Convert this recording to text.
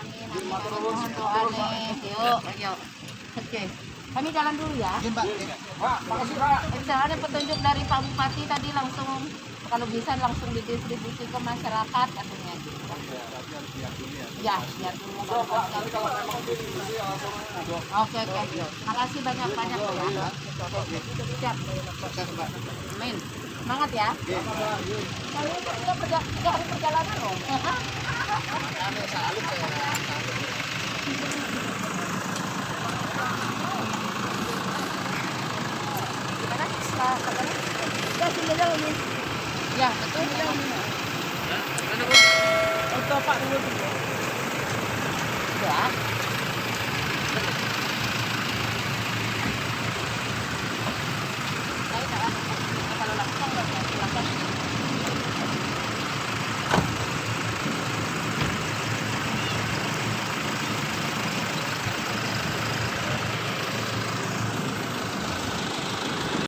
Amin, amin. Mohon doa nih. Yuk. Oke. Kami jalan dulu ya. Izin, Pak. Pak, makasih, Pak. Misalnya ada petunjuk dari Pak Bupati tadi langsung kalau bisa langsung didistribusi ke masyarakat katanya. Ya, biar dulu. Oke. Makasih banyak-banyak ya. Siap. Amin. Semangat ya. Kalian sudah hari perjalanan loh. Gimana? Ya, sini dulu nih. Ya, betul. Untuk Pak dulu. Ya.